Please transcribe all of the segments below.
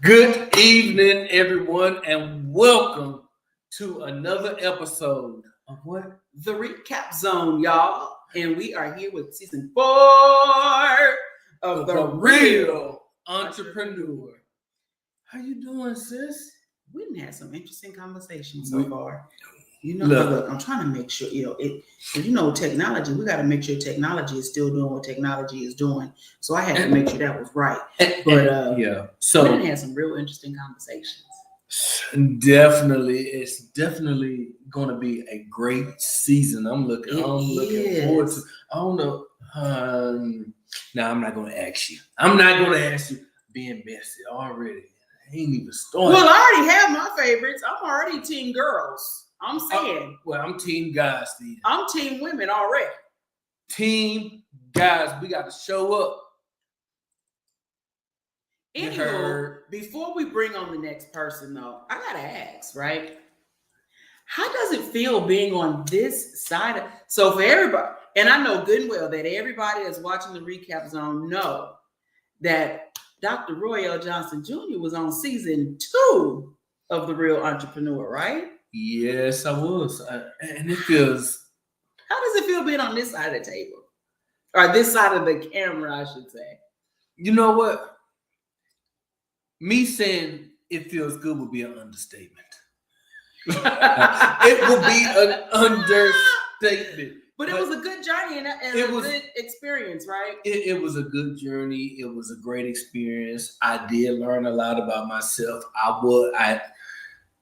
Good evening, everyone, and welcome to another episode of what? The Recap Zone, y'all. And we are here with season 4 of The Real Entrepreneur. How you doing, sis? We done had some interesting conversations so far. You know, look, I'm trying to make sure, technology, we got to make sure technology is still doing what technology is doing. So I had to make sure that was right. So we done had some real interesting conversations. Definitely, it's definitely going to be a great season. I'm looking forward to. I don't know. Now I'm not going to ask you. Being messy already. I ain't even started. Well, I already have my favorites. I'm already team girls. I'm saying. I'm team guys, Steve. I'm team women already. Team guys, we got to show up. Anywho, before we bring on the next person, though, I gotta ask, right? How does it feel being on this side? So for everybody, and I know good and well that everybody that's watching the Recap Zone know that Dr. Roy L. Johnson Jr. was on season 2 of The Real Entrepreneur, right? Yes, I was. And it feels... How does it feel being on this side of the table? Or this side of the camera, I should say. You know what? Me saying it feels good would be an understatement. It will be an understatement. But it was a good journey and it was a good experience, right? It was a good journey. It was a great experience. I did learn a lot about myself.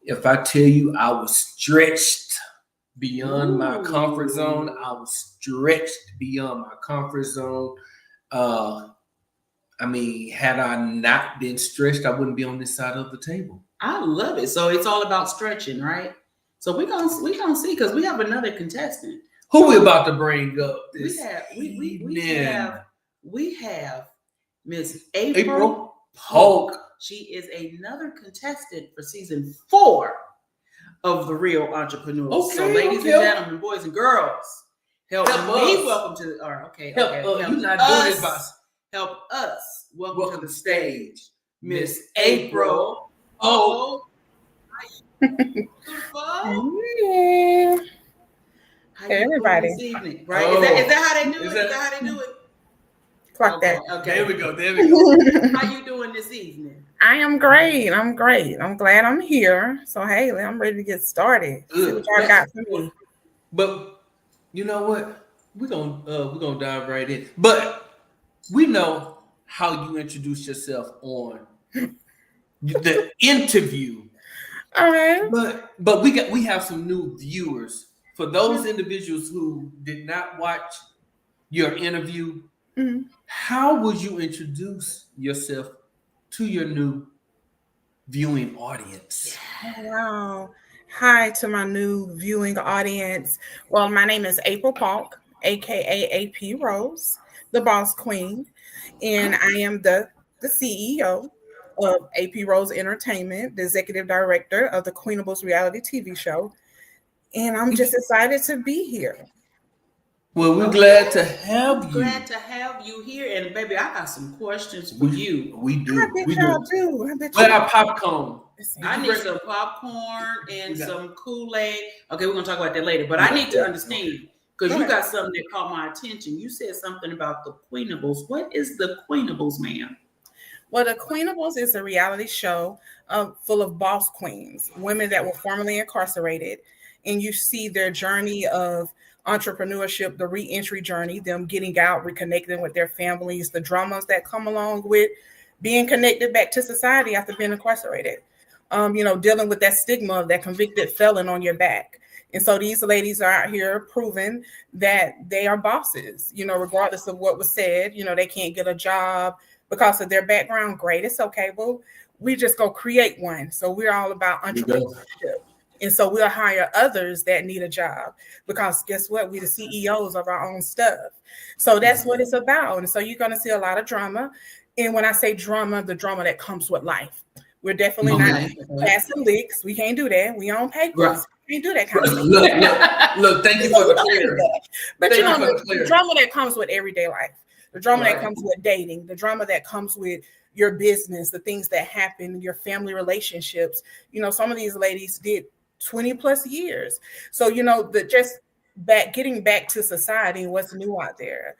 If I tell you I was stretched beyond my comfort zone, I was stretched beyond my comfort zone. Had I not been stretched, I wouldn't be on this side of the table. I love it. So it's all about stretching, right? So we're gonna see because we have another contestant. Who we about to bring up? We have Miss April Paulk. She is another contestant for season 4 of The Real Entrepreneur. So, ladies and gentlemen, boys and girls, help me welcome to the help us welcome to the stage, Miss April. Hey, everybody. This evening, right? Is that how they do it? Is that how they do it? Clock that. Okay. There we go. How you doing this evening? I am great. I'm glad I'm here. So, hey, I'm ready to get started. See what y'all got for me. But you know what? We're gonna dive right in. But we know how you introduce yourself on the interview. All right. But we have some new viewers. For those individuals who did not watch your interview, how would you introduce yourself to your new viewing audience? Wow. Hi to my new viewing audience. Well, my name is April Paulk, aka AP Rose, the Boss Queen, and I am the CEO of AP Rose Entertainment, the executive director of the Queenables reality TV show. And I'm just excited to be here. Well, we're glad to have you. Glad to have you here. And baby, I got some questions for you. We do. I bet y'all do. Where our popcorn? I need some popcorn and some Kool-Aid. Okay, we're going to talk about that later. But I need to understand, because you got something that caught my attention. You said something about the Queenables. What is the Queenables, ma'am? Well, the Queenables is a reality show full of boss queens, women that were formerly incarcerated. And you see their journey of entrepreneurship, the re-entry journey, them getting out, reconnecting with their families, the dramas that come along with being connected back to society after being incarcerated, dealing with that stigma of that convicted felon on your back. And so these ladies are out here proving that they are bosses, regardless of what was said. They can't get a job because of their background. Great, it's okay. Well, we just go create one. So we're all about entrepreneurship. And so we'll hire others that need a job because guess what? We're the CEOs of our own stuff. So that's what it's about. And so you're going to see a lot of drama. And when I say drama, the drama that comes with life. We're definitely not passing licks. We can't do that. We own papers. Right. We can't do that kind of stuff. Look, thank you for the clarity. But the drama that comes with everyday life, the drama that comes with dating, the drama that comes with your business, the things that happen, your family relationships. Some of these ladies did 20 plus years. So, getting back to society, what's new out there,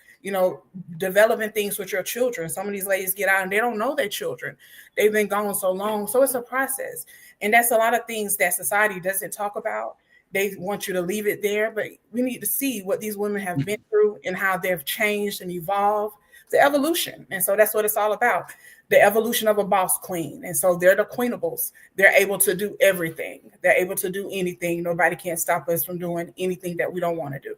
developing things with your children. Some of these ladies get out and they don't know their children. They've been gone so long. So it's a process. And that's a lot of things that society doesn't talk about. They want you to leave it there, but we need to see what these women have been through and how they've changed and evolved. The evolution. And so that's what it's all about. The evolution of a boss queen. And so they're the queenables. They're able to do everything. They're able to do anything. Nobody can stop us from doing anything that we don't want to do.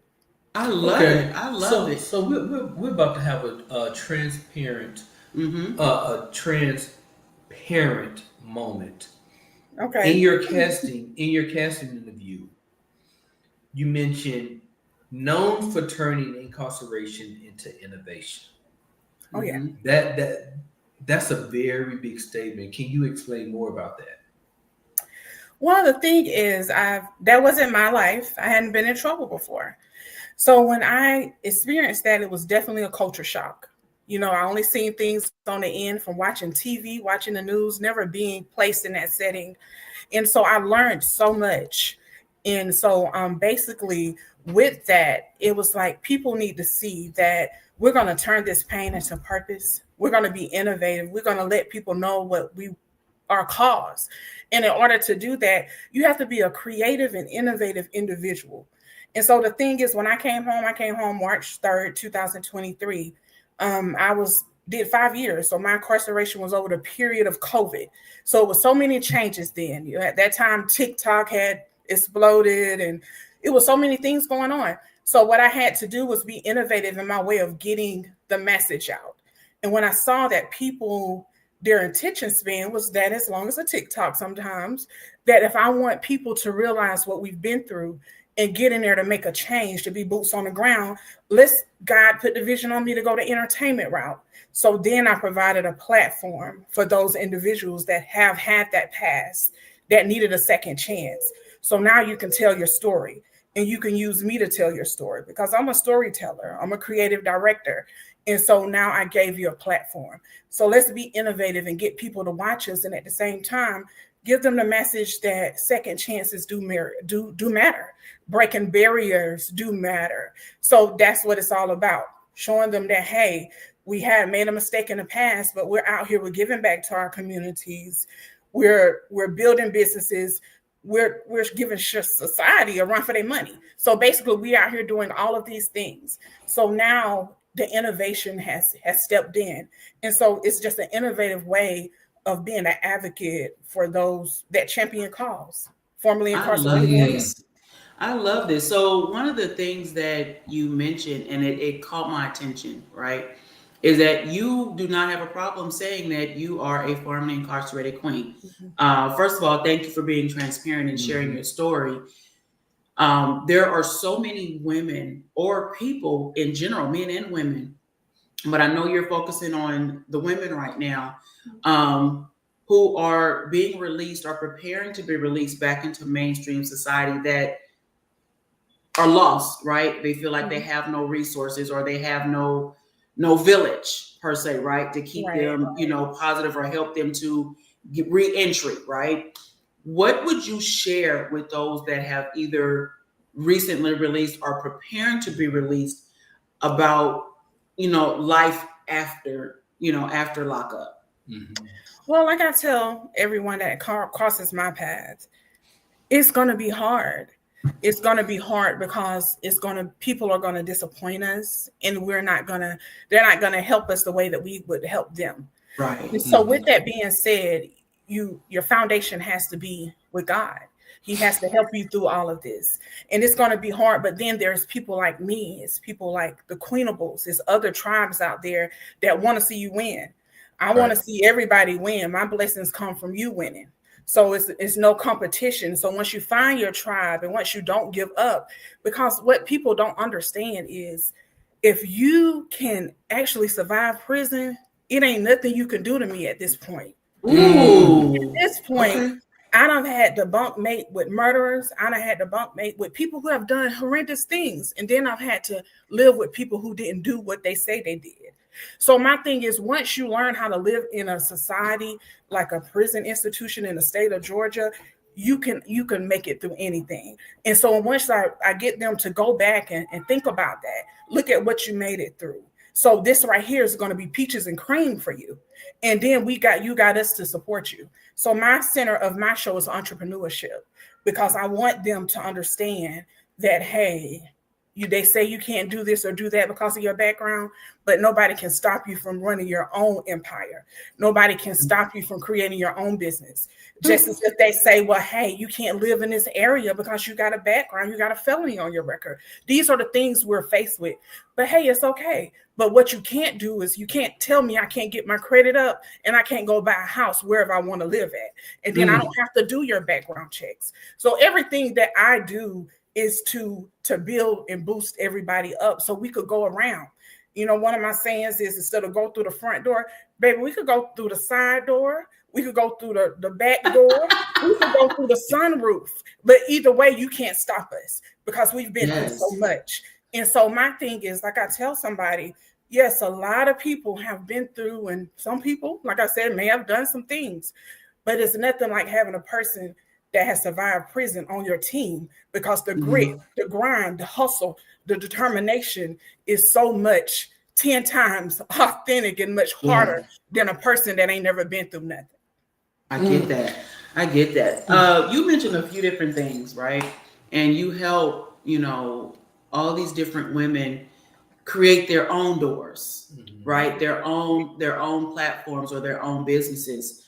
I love it. I love it. So we're about to have a transparent, a transparent moment. Okay. In your casting interview, you mentioned known for turning incarceration into innovation. Oh yeah. That's a very big statement. Can you explain more about that? Well, the thing is, that wasn't my life. I hadn't been in trouble before. So when I experienced that, it was definitely a culture shock. I only seen things on the end from watching TV, watching the news, never being placed in that setting. And so I learned so much. And so basically with that, it was like people need to see that we're going to turn this pain into purpose. We're going to be innovative. We're going to let people know what our cause. And in order to do that, you have to be a creative and innovative individual. And so the thing is, when I came home March 3rd, 2023. I did 5 years. So my incarceration was over the period of COVID. So it was so many changes then. At that time, TikTok had exploded and it was so many things going on. So what I had to do was be innovative in my way of getting the message out. And when I saw that people, their attention span was that as long as a TikTok sometimes, that if I want people to realize what we've been through and get in there to make a change, to be boots on the ground, God put the vision on me to go the entertainment route. So then I provided a platform for those individuals that have had that past, that needed a second chance. So now you can tell your story and you can use me to tell your story because I'm a storyteller. I'm a creative director. And so now I gave you a platform. So let's be innovative and get people to watch us. And at the same time, give them the message that second chances do matter. Breaking barriers do matter. So that's what it's all about. Showing them that, hey, we had made a mistake in the past, but we're out here, we're giving back to our communities. We're building businesses. We're giving society a run for their money. So basically we out here doing all of these things. So now the innovation has stepped in. And so it's just an innovative way of being an advocate for those that champion cause, formerly incarcerated women. I love this. So one of the things that you mentioned, and it caught my attention, right, is that you do not have a problem saying that you are a formerly incarcerated queen. First of all, thank you for being transparent and sharing your story. There are so many women or people in general, men and women, but I know you're focusing on the women right now, who are being released or preparing to be released back into mainstream society that are lost, right? They feel like they have no resources or they have no village per se, right? To keep them, positive or help them to get re-entry, right? What would you share with those that have either recently released or preparing to be released about, life after lockup? Well, like I tell everyone that crosses my path, it's going to be hard. It's going to be hard because people are going to disappoint us and they're not going to help us the way that we would help them. Right. And so with that being said, your foundation has to be with God. He has to help you through all of this. And it's going to be hard. But then there's people like me. It's people like the Queenables. There's other tribes out there that want to see you win. I want to see everybody win. My blessings come from you winning. So it's no competition. So once you find your tribe and once you don't give up, because what people don't understand is if you can actually survive prison, it ain't nothing you can do to me at this point. Ooh. At this point, I done had to bunk mate with murderers. I done had to bunk mate with people who have done horrendous things. And then I've had to live with people who didn't do what they say they did. So my thing is, once you learn how to live in a society like a prison institution in the state of Georgia, you can make it through anything. And so once I get them to go back and think about that, look at what you made it through. So this right here is going to be peaches and cream for you. And then you got us to support you. So my center of my show is entrepreneurship, because I want them to understand that, hey, they say you can't do this or do that because of your background, but nobody can stop you from running your own empire. Nobody can stop you from creating your own business. Just as if they say, well, hey, you can't live in this area because you got a background, you got a felony on your record. These are the things we're faced with. But hey, it's okay. But what you can't do is you can't tell me I can't get my credit up and I can't go buy a house wherever I want to live at. And then I don't have to do your background checks. So everything that I do is to build and boost everybody up so we could go around. You know, one of my sayings is, instead of go through the front door, baby, we could go through the side door. We could go through the back door. We could go through the sunroof. But either way, you can't stop us because we've been through so much. And so my thing is, like I tell somebody, yes, a lot of people have been through, and some people, like I said, may have done some things, but it's nothing like having a person that has survived prison on your team, because the grit, the grind, the hustle, the determination is so much 10 times authentic and much harder than a person that ain't never been through nothing. I get that. I get that. You mentioned a few different things, right? And you help, all these different women create their own doors, right? Their own platforms or their own businesses.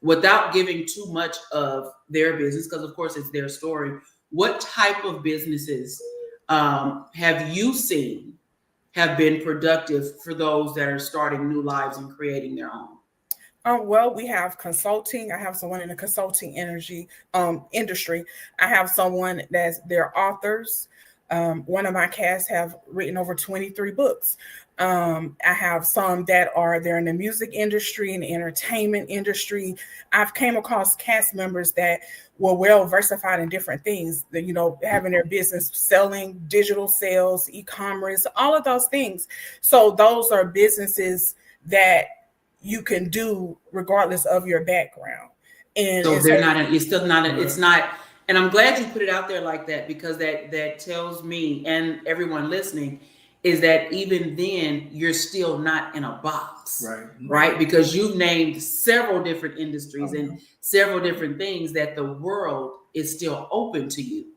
Without giving too much of their business, because of course it's their story. What type of businesses have you seen have been productive for those that are starting new lives and creating their own? Well, we have consulting. I have someone in the consulting industry. I have someone they're authors. One of my cast have written over 23 books. I have some they're in the music industry and the entertainment industry. I've came across cast members that were well versified in different things, having their business, selling, digital sales, e-commerce, all of those things. So those are businesses that you can do regardless of your background. And so it's not. And I'm glad you put it out there like that, because that tells me and everyone listening is that even then you're still not in a box, right? Because you've named several different industries and several different things that the world is still open to you,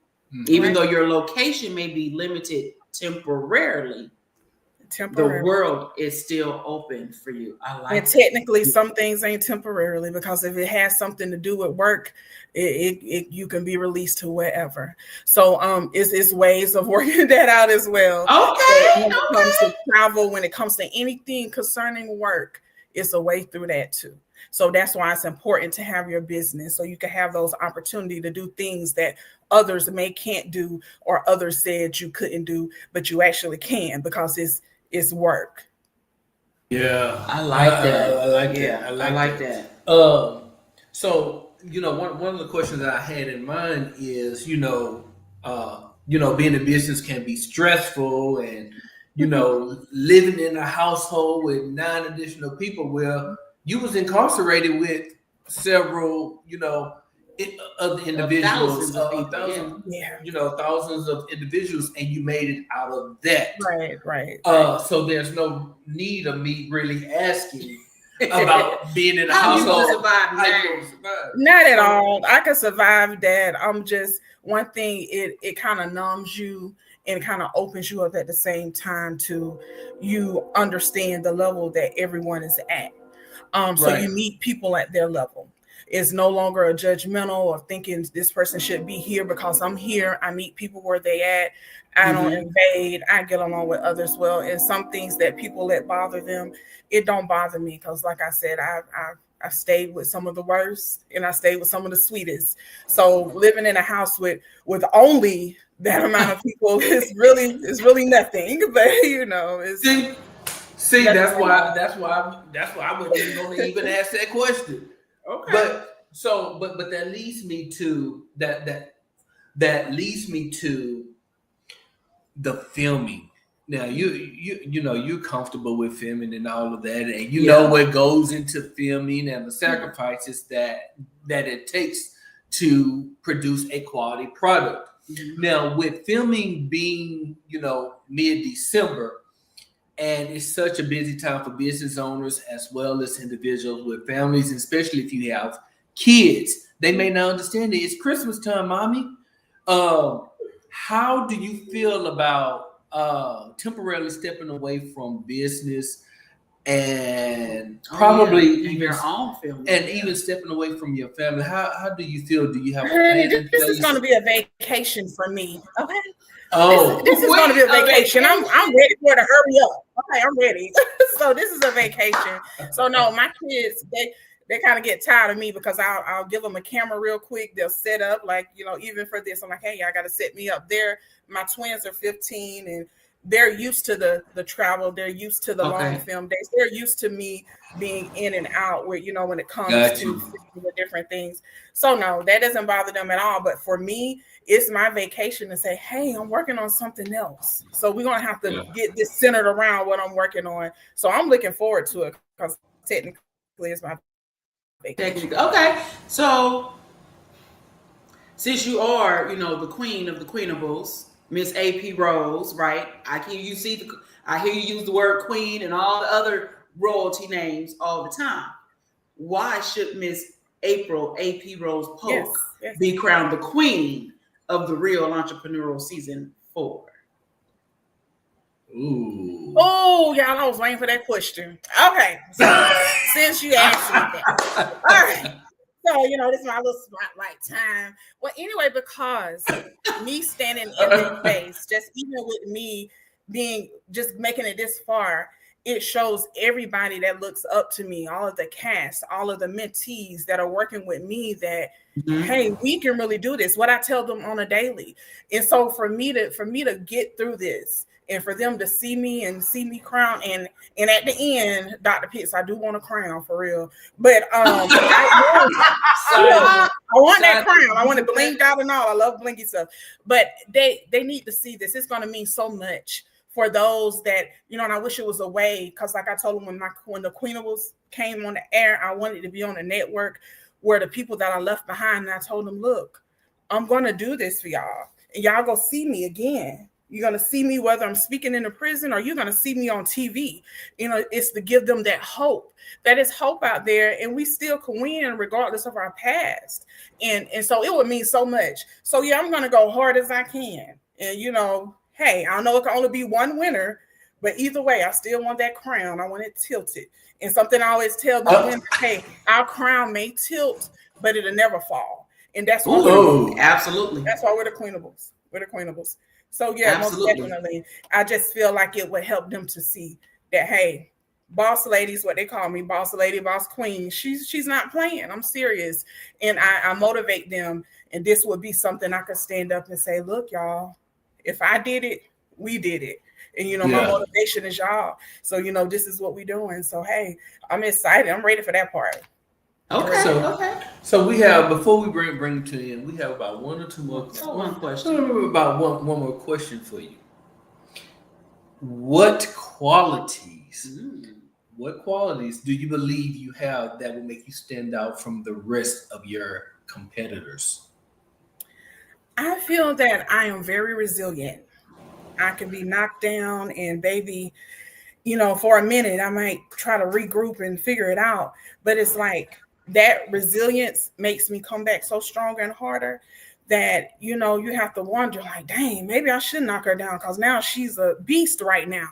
even though your location may be limited temporarily. The world is still open for you. I like and technically some things ain't temporarily, because if it has something to do with work, you can be released to wherever. So it's ways of working that out as well. Okay. When it comes to travel, when it comes to anything concerning work, it's a way through that too. So that's why it's important to have your business, so you can have those opportunities to do things that others can't do, or others said you couldn't do, but you actually can, because it's work. Yeah, I like that. I like that. I like that. So one of the questions that I had in mind is, being in business can be stressful, and living in a household with 9 additional people. Well, you was incarcerated with several, other individuals, thousands of individuals, and you made it out of that. Right. So there's no need of me really asking about being in a household. Not at all. I can survive that. I'm just, one thing, it kind of numbs you and kind of opens you up at the same time to you understand the level that everyone is at. So you meet people at their level. It's no longer a judgmental or thinking this person should be here because I'm here. I meet people where they at. I don't invade. I get along with others well. And some things that people let bother them, it don't bother me, because like I said, I stayed with some of the worst and I stayed with some of the sweetest. So living in a house with only that amount of people is really nothing. But it's See, that's why I wasn't even going to even ask that question. Okay. But that leads me to that leads me to the filming Now you're comfortable with filming and all of that, and you know what goes into filming and the sacrifices that it takes to produce a quality product. Mm-hmm. Now, with filming being mid-December, and it's such a busy time for business owners as well as individuals with families, and especially if you have kids, they may not understand it. It's Christmas time, mommy. How do you feel about temporarily stepping away from business and probably even your own film and even stepping away from your family? How do you feel? Do you have this is going to be a vacation for me? Okay. This is going to be a vacation. I'm ready for it to hurry up. Okay, I'm ready. So this is a vacation. So no, my kids, they kind of get tired of me because I'll give them a camera real quick. They'll set up even for this. I'm like, hey, y'all got to set me up there. My twins are 15 and they're used to the travel. They're used to the long film days. They're used to me being in and out where, when it comes to the different things. So no, that doesn't bother them at all. But for me, it's my vacation to say, hey, I'm working on something else. So we're going to have to get this centered around what I'm working on. So I'm looking forward to it because technically it's my vacation. Okay. So since you are, the queen of the queenables, Miss AP Rose, right? I hear you use the word queen and all the other royalty names all the time. Why should Miss April AP Rose Paulk be crowned the queen of the Real Entrepreneurial Season 4? Ooh. Oh, y'all, I was waiting for that question. Okay. So since you asked me that. All right. So, this is my little spotlight time. Well, anyway, because me standing in this space, just even with me just making it this far, it shows everybody that looks up to me, all of the cast, all of the mentees that are working with me that, hey, we can really do this. What I tell them on a daily. And so for me to get through this, and for them to see me crown, and at the end, Dr. Pitts, I do want a crown for real. But I want that crown. I want it blinked out and all. I love blinky stuff. But they need to see this. It's going to mean so much for those that, and I wish it was a way, because like I told them when the Queenables came on the air, I wanted to be on a network where the people that I left behind, and I told them, look, I'm going to do this for y'all. And y'all go see me again. You're going to see me whether I'm speaking in a prison or you're going to see me on TV. It's to give them that hope. That is hope out there, and we still can win regardless of our past. And so it would mean so much. So yeah, I'm going to go hard as I can. And hey, I know it can only be one winner, but either way, I still want that crown. I want it tilted. And something I always tell the women, hey, our crown may tilt, but it'll never fall. And that's why absolutely. That's why we're the Queenables. We're the Queenables. So yeah, absolutely. Most definitely. I just feel like it would help them to see that, hey, boss lady's what they call me, boss lady, boss queen. She's not playing. I'm serious. And I motivate them. And this would be something I could stand up and say, look, y'all, if I did it, we did it. And my motivation is y'all. So this is what we're doing. So hey, I'm excited. I'm ready for that part. Okay. So we have, before we bring it to the end, we have about one or two more questions. One question. About one more question for you. What qualities do you believe you have that will make you stand out from the rest of your competitors? I feel that I am very resilient. I can be knocked down and baby, for a minute, I might try to regroup and figure it out. But it's like that resilience makes me come back so stronger and harder that, you have to wonder like, dang, maybe I should knock her down because now she's a beast right now.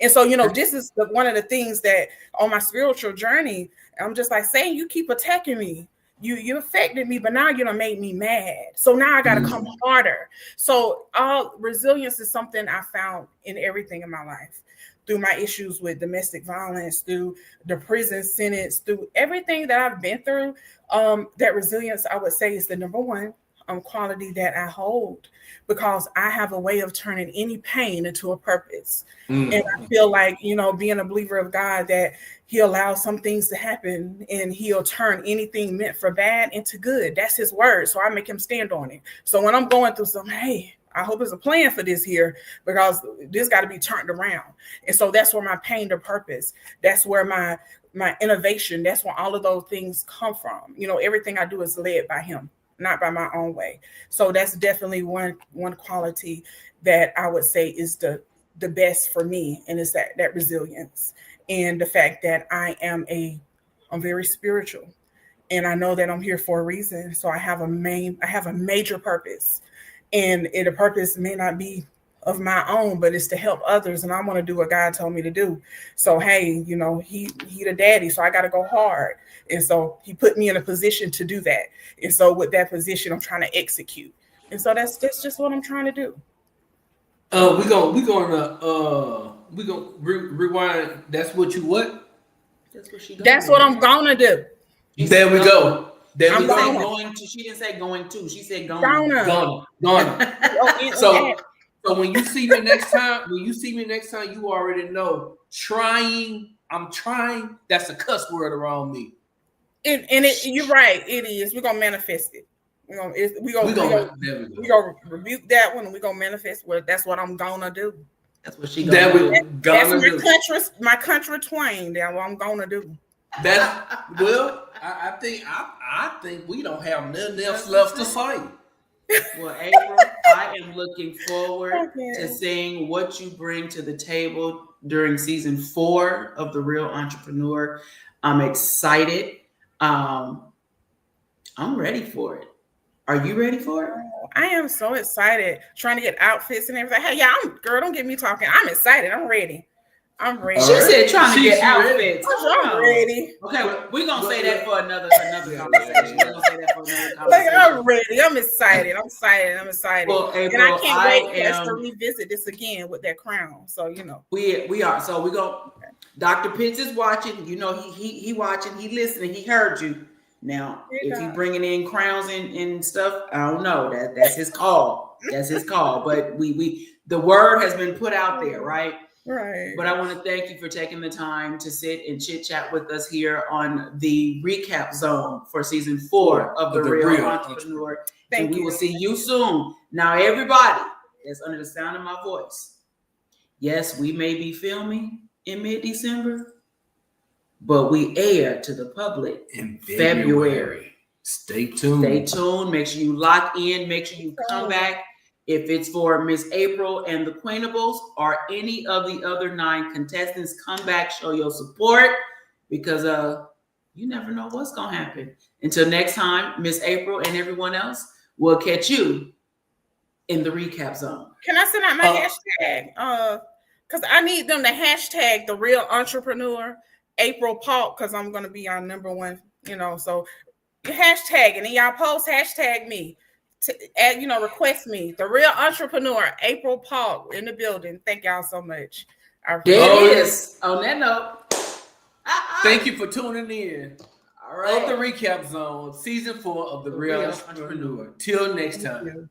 And so, this is one of the things that on my spiritual journey, I'm just like saying, you keep attacking me. You affected me, but now you done made me mad. So now I got to come harder. So resilience is something I found in everything in my life, through my issues with domestic violence, through the prison sentence, through everything that I've been through. That resilience, I would say, is the number one quality that I hold, because I have a way of turning any pain into a purpose. And I feel like, being a believer of God, that he allows some things to happen and he'll turn anything meant for bad into good. That's his word. So I make him stand on it. So when I'm going through something, hey, I hope it's a plan for this here, because this got to be turned around. And so that's where my pain to purpose, that's where my innovation, that's where all of those things come from. You know, everything I do is led by him, not by my own way. So that's definitely one quality that I would say is the best for me, and it's that resilience, and the fact that I'm very spiritual, and I know that I'm here for a reason. So I have a major purpose, and the purpose may not be of my own, but it's to help others, and I want to do what God told me to do. So hey, you know, he the daddy, so I got to go hard, and so he put me in a position to do that, and so with that position, I'm trying to execute, and so that's just what I'm trying to do. We're gonna rewind. That's what you what? That's what she. That's what I'm gonna do. There we go. There we go. Going to. She didn't say going to. She said gonna. Gonna. So when you see me next time, you already know. I'm trying. That's a cuss word around me. You're right. It is. We're gonna manifest it. We're gonna rebuke that one, and we're gonna manifest what. That's what I'm gonna do. That's what she gonna do. That's my country twang. That's what I'm gonna do. I think we don't have nothing else left to say. Well, April, I am looking forward to seeing what you bring to the table during season 4 of The Real Entrepreneur. I'm excited. I'm ready for it. Are you ready for it? I am so excited. Trying to get outfits and everything. Hey, girl, don't get me talking. I'm excited. I'm ready. She said trying to get outfits. I'm ready. Okay, we're gonna say that for another conversation. We're gonna say that for another conversation. Like, I'm ready. I'm excited. I'm excited. Well, April, and I can't wait for us to revisit this again with that crown. So you know, we are. So we go. Dr. Pitts is watching. You know, he watching. He listening. He heard you. Now, if he's bringing in crowns and stuff, I don't know. That's his call. That's his call. But the word has been put out there, right? Right. But I want to thank you for taking the time to sit and chit chat with us here on the recap zone for season 4 of The Real Entrepreneur. And we will see you soon. Now, everybody that's under the sound of my voice, yes, we may be filming in mid-December, but we air to the public in February. Stay tuned. Make sure you lock in. Make sure you come back. If it's for Miss April and the Queenables or any of the other 9 contestants, come back, show your support, because you never know what's going to happen. Until next time, Miss April and everyone else, we'll catch you in the recap zone. Can I send out my hashtag? Because I need them to hashtag The Real Entrepreneur April Paulk, because I'm going to be on number 1, you know. So hashtag, and then y'all post hashtag me. Request me. The Real Entrepreneur, April Paulk, in the building. Thank y'all so much. There it is. On that note, thank you for tuning in. All right. Of the recap zone, season 4 of The Real Entrepreneur. Till next time.